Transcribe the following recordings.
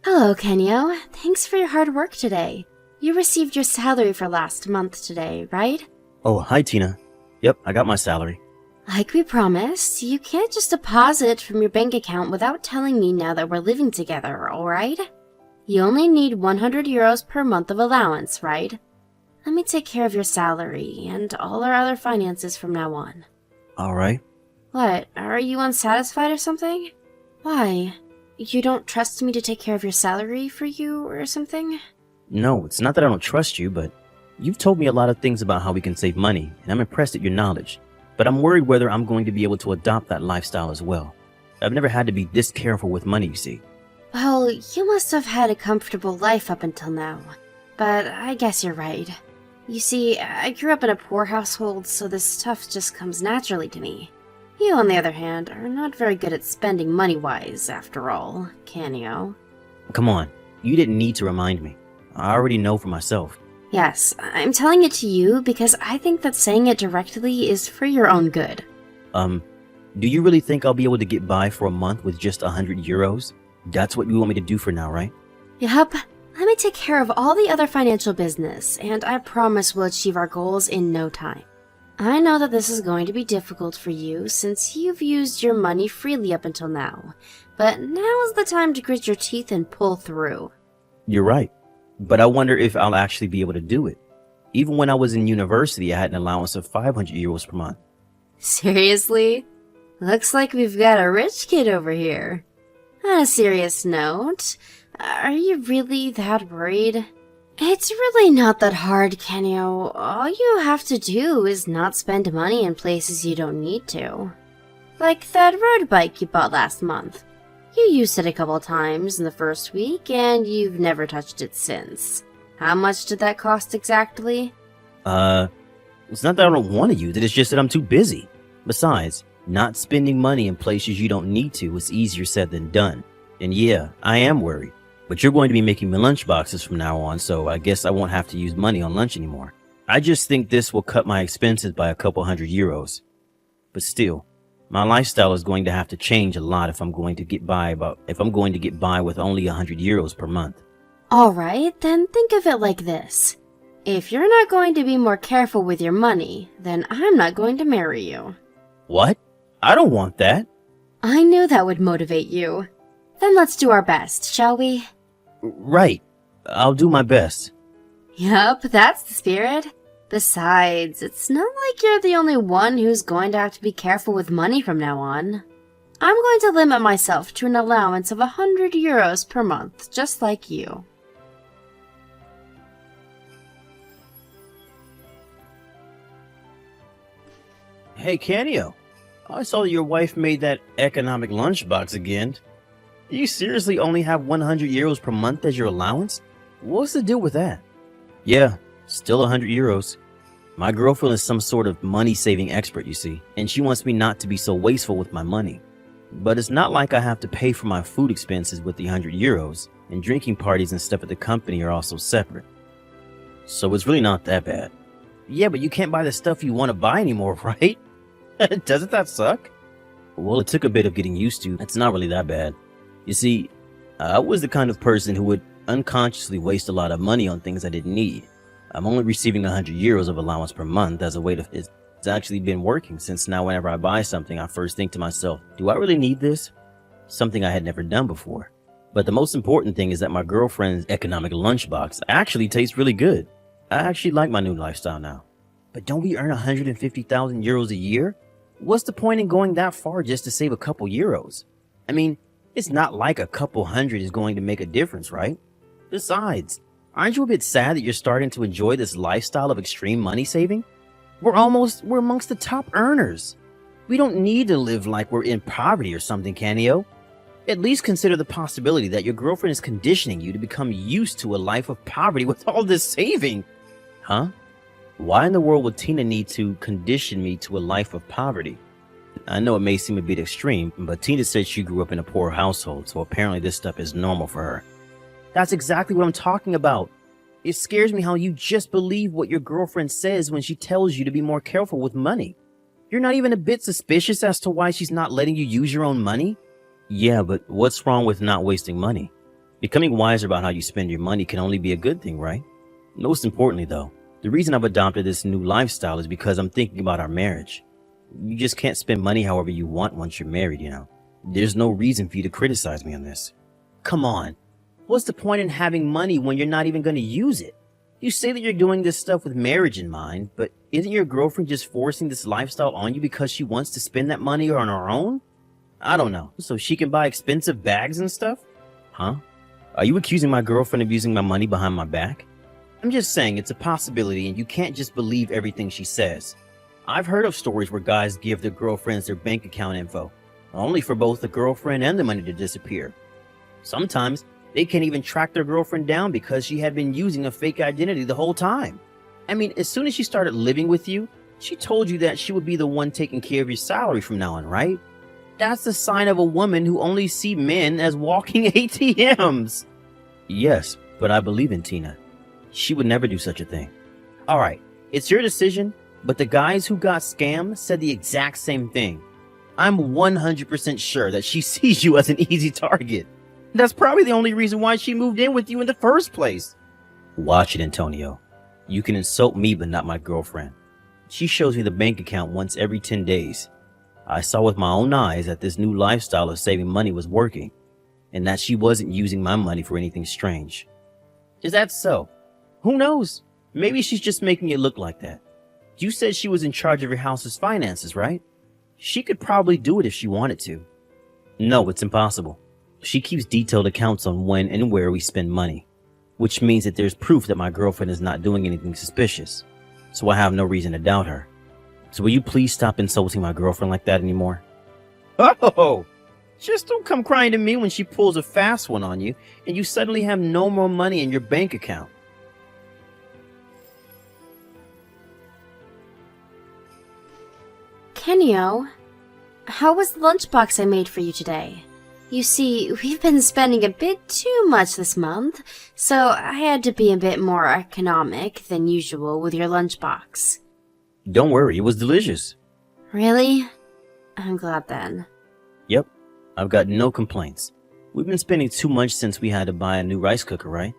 Hello, Kenyo. Thanks for your hard work today. You received your salary for last month today, right? Oh, hi, Tina. Yep, I got my salary. Like we promised, you can't just deposit from your bank account without telling me now that we're living together, alright? You only need 100 euros per month of allowance, right? Let me take care of your salary and all our other finances from now on. Alright. What, are you unsatisfied or something? Why? You don't trust me to take care of your salary for you or something? No, it's not that I don't trust you, but you've told me a lot of things about how we can save money, and I'm impressed at your knowledge. But I'm worried whether I'm going to be able to adopt that lifestyle as well. I've never had to be this careful with money, you see. Well, you must have had a comfortable life up until now. But I guess you're right. You see, I grew up in a poor household, so this stuff just comes naturally to me. You, on the other hand, are not very good at spending money-wise, after all, Canio. Come on, you didn't need to remind me. I already know for myself. Yes, I'm telling it to you because I think that saying it directly is for your own good. Do you really think I'll be able to get by for a month with just 100 euros? That's what you want me to do for now, right? Yup. Let me take care of all the other financial business, and I promise we'll achieve our goals in no time. I know that this is going to be difficult for you since you've used your money freely up until now, but now is the time to grit your teeth and pull through. You're right. But I wonder if I'll actually be able to do it. Even when I was in university, I had an allowance of 500 euros per month. Seriously? Looks like we've got a rich kid over here. On a serious note, are you really that worried? It's really not that hard, Kenyo. All you have to do is not spend money in places you don't need to. Like that road bike you bought last month. You used it a couple times in the first week, and you've never touched it since. How much did that cost exactly? It's not that I don't want to use it, it's just that I'm too busy. Besides, not spending money in places you don't need to is easier said than done. And yeah, I am worried. But you're going to be making me lunch boxes from now on, so I guess I won't have to use money on lunch anymore. I just think this will cut my expenses by a couple hundred euros. But still, my lifestyle is going to have to change a lot if I'm going to get by with only 100 euros per month. Alright, then think of it like this. If you're not going to be more careful with your money, then I'm not going to marry you. What? I don't want that. I knew that would motivate you. Then let's do our best, shall we? Right. I'll do my best. Yup, that's the spirit. Besides, it's not like you're the only one who's going to have to be careful with money from now on. I'm going to limit myself to an allowance of 100 euros per month, just like you. Hey, Canio. I saw your wife made that economic lunchbox again. You seriously only have 100 euros per month as your allowance? What's the deal with that? Yeah, still 100 euros. My girlfriend is some sort of money-saving expert, you see, and she wants me not to be so wasteful with my money. But it's not like I have to pay for my food expenses with the 100 euros, and drinking parties and stuff at the company are also separate. So it's really not that bad. Yeah, but you can't buy the stuff you want to buy anymore, right? Doesn't that suck? Well, it took a bit of getting used to. It's not really that bad. You see, I was the kind of person who would unconsciously waste a lot of money on things I didn't need. I'm only receiving 100 euros of allowance per month as a way to... It's actually been working since now whenever I buy something, I first think to myself, do I really need this? Something I had never done before. But the most important thing is that my girlfriend's economic lunchbox actually tastes really good. I actually like my new lifestyle now. But don't we earn 150,000 euros a year? What's the point in going that far just to save a couple euros? I mean, it's not like a couple hundred is going to make a difference, right? Besides, aren't you a bit sad that you're starting to enjoy this lifestyle of extreme money saving? We're amongst the top earners. We don't need to live like we're in poverty or something, Canio. At least consider the possibility that your girlfriend is conditioning you to become used to a life of poverty with all this saving. Huh? Why in the world would Tina need to condition me to a life of poverty? I know it may seem a bit extreme, but Tina said she grew up in a poor household, so apparently this stuff is normal for her. That's exactly what I'm talking about. It scares me how you just believe what your girlfriend says when she tells you to be more careful with money. You're not even a bit suspicious as to why she's not letting you use your own money? Yeah, but what's wrong with not wasting money? Becoming wiser about how you spend your money can only be a good thing, right? Most importantly, though, the reason I've adopted this new lifestyle is because I'm thinking about our marriage. You just can't spend money however you want once you're married, you know. There's no reason for you to criticize me on this. Come on. What's the point in having money when you're not even going to use it? You say that you're doing this stuff with marriage in mind, but isn't your girlfriend just forcing this lifestyle on you because she wants to spend that money on her own? I don't know. So she can buy expensive bags and stuff? Huh? Are you accusing my girlfriend of using my money behind my back? I'm just saying it's a possibility and you can't just believe everything she says. I've heard of stories where guys give their girlfriends their bank account info, only for both the girlfriend and the money to disappear. Sometimes they can't even track their girlfriend down because she had been using a fake identity the whole time. I mean, as soon as she started living with you, she told you that she would be the one taking care of your salary from now on, right? That's the sign of a woman who only sees men as walking ATMs. Yes, but I believe in Tina. She would never do such a thing. All right, it's your decision, but the guys who got scammed said the exact same thing. I'm 100% sure that she sees you as an easy target. That's probably the only reason why she moved in with you in the first place. Watch it, Antonio. You can insult me, but not my girlfriend. She shows me the bank account once every 10 days. I saw with my own eyes that this new lifestyle of saving money was working, and that she wasn't using my money for anything strange. Is that so? Who knows? Maybe she's just making it look like that. You said she was in charge of your house's finances, right? She could probably do it if she wanted to. No, it's impossible. She keeps detailed accounts on when and where we spend money, which means that there's proof that my girlfriend is not doing anything suspicious, so I have no reason to doubt her. So will you please stop insulting my girlfriend like that anymore? Oh, just don't come crying to me when she pulls a fast one on you and you suddenly have no more money in your bank account. Kenyo, how was the lunchbox I made for you today? You see, we've been spending a bit too much this month, so I had to be a bit more economic than usual with your lunchbox. Don't worry, it was delicious. Really? I'm glad then. Yep, I've got no complaints. We've been spending too much since we had to buy a new rice cooker, right?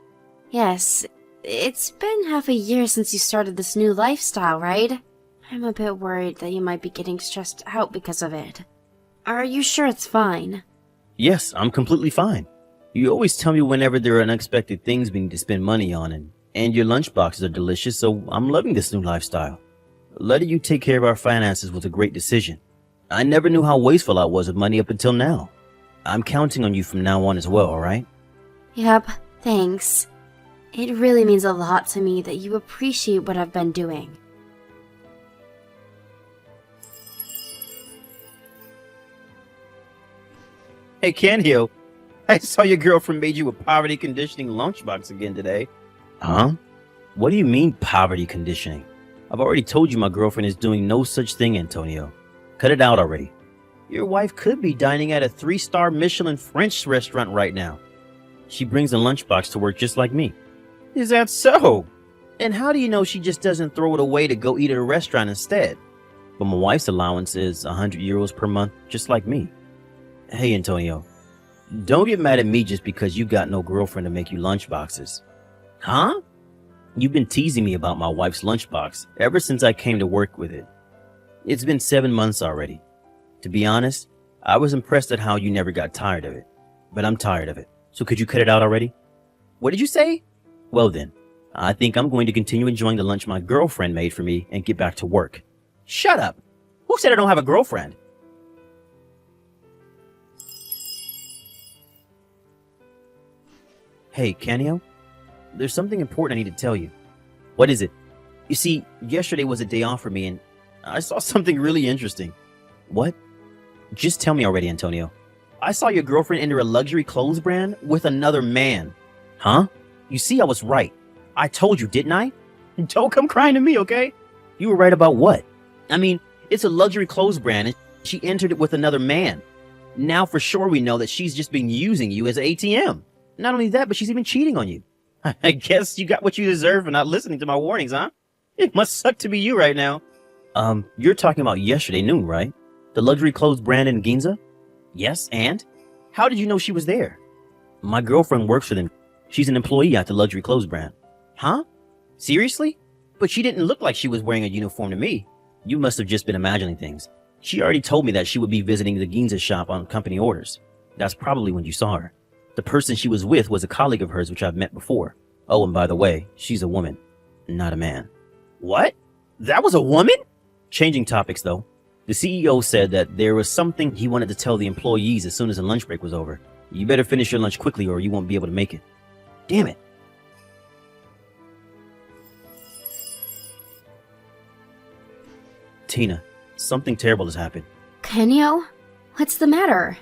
Yes, it's been half a year since you started this new lifestyle, right? I'm a bit worried that you might be getting stressed out because of it. Are you sure it's fine? Yes, I'm completely fine. You always tell me whenever there are unexpected things we need to spend money on, and your lunchboxes are delicious, so I'm loving this new lifestyle. Letting you take care of our finances was a great decision. I never knew how wasteful I was with money up until now. I'm counting on you from now on as well, alright? Yep, thanks. It really means a lot to me that you appreciate what I've been doing. Hey, Canio, I saw your girlfriend made you a poverty conditioning lunchbox again today. Huh? What do you mean poverty conditioning? I've already told you my girlfriend is doing no such thing, Antonio. Cut it out already. Your wife could be dining at a 3-star Michelin French restaurant right now. She brings a lunchbox to work just like me. Is that so? And how do you know she just doesn't throw it away to go eat at a restaurant instead? But my wife's allowance is 100 euros per month, just like me. Hey, Antonio, don't get mad at me just because you got no girlfriend to make you lunchboxes. Huh? You've been teasing me about my wife's lunchbox ever since I came to work with it. It's been 7 months already. To be honest, I was impressed at how you never got tired of it. But I'm tired of it. So could you cut it out already? What did you say? Well then, I think I'm going to continue enjoying the lunch my girlfriend made for me and get back to work. Shut up! Who said I don't have a girlfriend? Hey, Canio, there's something important I need to tell you. What is it? You see, yesterday was a day off for me and I saw something really interesting. What? Just tell me already, Antonio. I saw your girlfriend enter a luxury clothes brand with another man. Huh? You see, I was right. I told you, didn't I? Don't come crying to me, okay? You were right about what? I mean, it's a luxury clothes brand and she entered it with another man. Now for sure we know that she's just been using you as an ATM. Not only that, but she's even cheating on you. I guess you got what you deserve for not listening to my warnings, huh? It must suck to be you right now. You're talking about yesterday noon, right? The luxury clothes brand in Ginza? Yes, and? How did you know she was there? My girlfriend works for them. She's an employee at the luxury clothes brand. Huh? Seriously? But she didn't look like she was wearing a uniform to me. You must have just been imagining things. She already told me that she would be visiting the Ginza shop on company orders. That's probably when you saw her. The person she was with was a colleague of hers which I've met before. Oh, and by the way, she's a woman, not a man. What? That was a woman? Changing topics though. The CEO said that there was something he wanted to tell the employees as soon as the lunch break was over. You better finish your lunch quickly or you won't be able to make it. Damn it. Tina, something terrible has happened. Kenyo? What's the matter?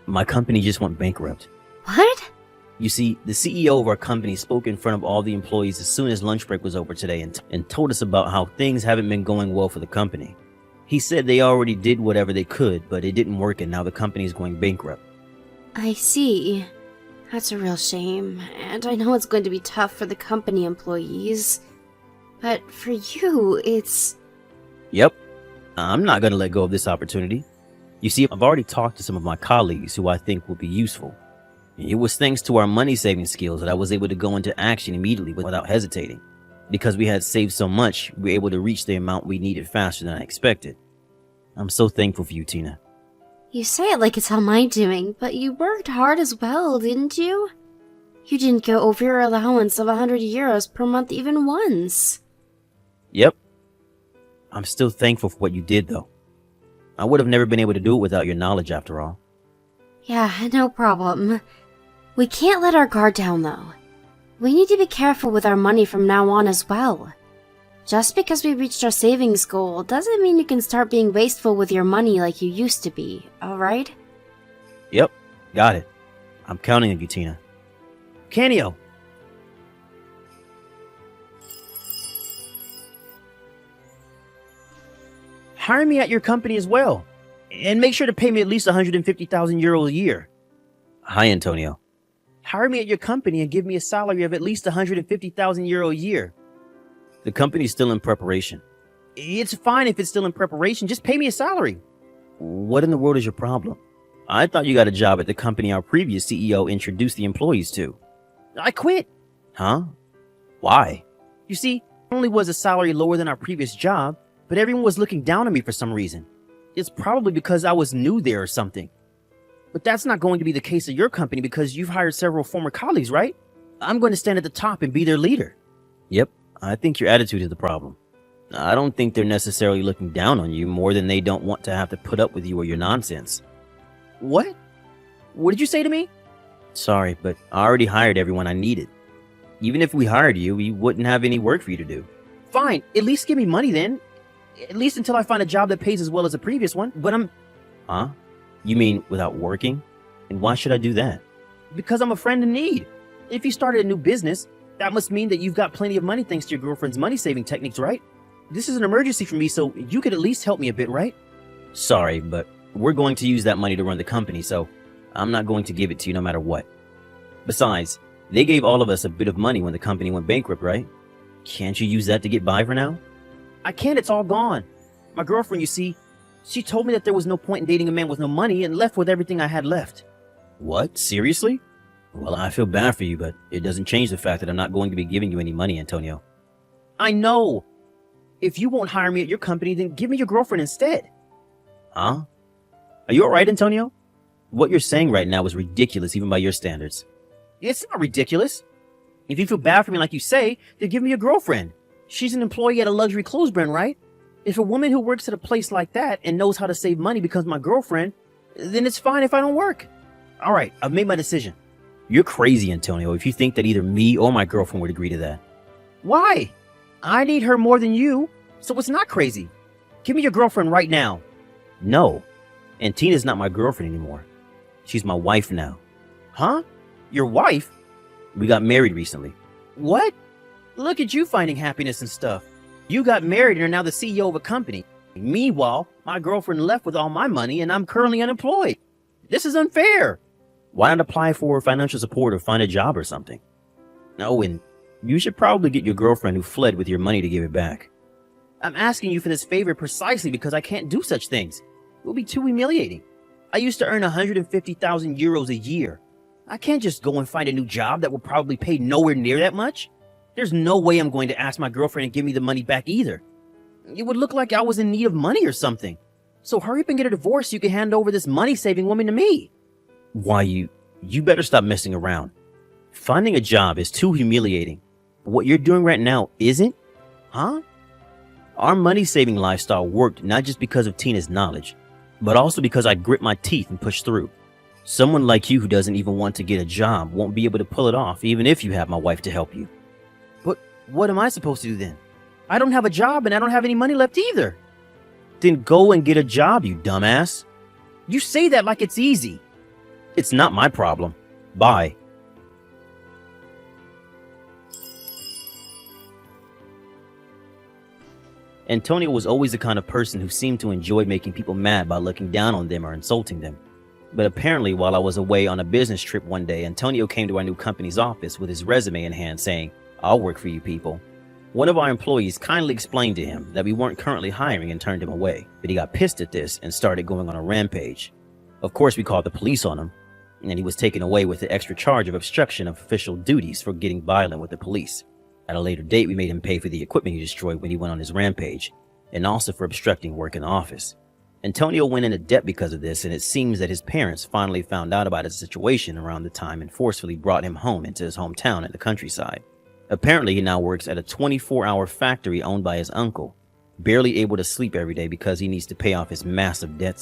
My company just went bankrupt. What? You see, the CEO of our company spoke in front of all the employees as soon as lunch break was over today and told us about how things haven't been going well for the company. He said they already did whatever they could, but it didn't work and now the company is going bankrupt. I see. That's a real shame, and I know it's going to be tough for the company employees. But for you, it's... Yep. I'm not going to let go of this opportunity. You see, I've already talked to some of my colleagues who I think will be useful. It was thanks to our money-saving skills that I was able to go into action immediately without hesitating. Because we had saved so much, we were able to reach the amount we needed faster than I expected. I'm so thankful for you, Tina. You say it like it's all my doing, but you worked hard as well, didn't you? You didn't go over your allowance of 100 euros per month even once. Yep. I'm still thankful for what you did, though. I would have never been able to do it without your knowledge, after all. Yeah, no problem. We can't let our guard down, though. We need to be careful with our money from now on as well. Just because we reached our savings goal doesn't mean you can start being wasteful with your money like you used to be, alright? Yep, got it. I'm counting on you, Tina. Canio! Hire me at your company as well. And make sure to pay me at least 150,000 euros a year. Hi, Antonio. Hire me at your company and give me a salary of at least 150,000 euro a year. The company's still in preparation. It's fine if it's still in preparation. Just pay me a salary. What in the world is your problem? I thought you got a job at the company our previous CEO introduced the employees to. I quit. Huh? Why? You see, not only was the salary lower than our previous job, but everyone was looking down on me for some reason. It's probably because I was new there or something. But that's not going to be the case at your company because you've hired several former colleagues, right? I'm going to stand at the top and be their leader. Yep, I think your attitude is the problem. I don't think they're necessarily looking down on you more than they don't want to have to put up with you or your nonsense. What? What did you say to me? Sorry, but I already hired everyone I needed. Even if we hired you, we wouldn't have any work for you to do. Fine, at least give me money then. At least until I find a job that pays as well as the previous one. But Huh? You mean without working? And why should I do that? Because I'm a friend in need. If you started a new business, that must mean that you've got plenty of money thanks to your girlfriend's money-saving techniques, right? This is an emergency for me, so you could at least help me a bit, right? Sorry, but we're going to use that money to run the company, so I'm not going to give it to you no matter what. Besides, they gave all of us a bit of money when the company went bankrupt, right? Can't you use that to get by for now? I can't, it's all gone. My girlfriend, you see, she told me that there was no point in dating a man with no money and left with everything I had left. What? Seriously? Well, I feel bad for you, but it doesn't change the fact that I'm not going to be giving you any money, Antonio. I know. If you won't hire me at your company, then give me your girlfriend instead. Huh? Are you alright, Antonio? What you're saying right now is ridiculous even by your standards. It's not ridiculous. If you feel bad for me like you say, then give me your girlfriend. She's an employee at a luxury clothes brand, right? If a woman who works at a place like that and knows how to save money becomes my girlfriend, then it's fine if I don't work. Alright, I've made my decision. You're crazy, Antonio, if you think that either me or my girlfriend would agree to that. Why? I need her more than you, so it's not crazy. Give me your girlfriend right now. No. And Tina's not my girlfriend anymore. She's my wife now. Huh? Your wife? We got married recently. What? Look at you finding happiness and stuff. You got married and are now the CEO of a company. Meanwhile, my girlfriend left with all my money and I'm currently unemployed. This is unfair. Why not apply for financial support or find a job or something? No, and you should probably get your girlfriend who fled with your money to give it back. I'm asking you for this favor precisely because I can't do such things. It will be too humiliating. I used to earn 150,000 euros a year. I can't just go and find a new job that will probably pay nowhere near that much. There's no way I'm going to ask my girlfriend to give me the money back either. It would look like I was in need of money or something. So hurry up and get a divorce so you can hand over this money-saving woman to me. Why, you better stop messing around. Finding a job is too humiliating. What you're doing right now isn't? Huh? Our money-saving lifestyle worked not just because of Tina's knowledge, but also because I grit my teeth and push through. Someone like you who doesn't even want to get a job won't be able to pull it off even if you have my wife to help you. But what am I supposed to do then? I don't have a job and I don't have any money left either. Then go and get a job, you dumbass. You say that like it's easy. It's not my problem. Bye. Antonio was always the kind of person who seemed to enjoy making people mad by looking down on them or insulting them. But apparently, while I was away on a business trip one day, Antonio came to our new company's office with his resume in hand saying, "I'll work for you people." One of our employees kindly explained to him that we weren't currently hiring and turned him away, but he got pissed at this and started going on a rampage. Of course, we called the police on him, and he was taken away with the extra charge of obstruction of official duties for getting violent with the police. At a later date, we made him pay for the equipment he destroyed when he went on his rampage, and also for obstructing work in the office. Antonio went into debt because of this, and it seems that his parents finally found out about his situation around the time and forcefully brought him home into his hometown in the countryside. Apparently, he now works at a 24-hour factory owned by his uncle, barely able to sleep every day because he needs to pay off his massive debts.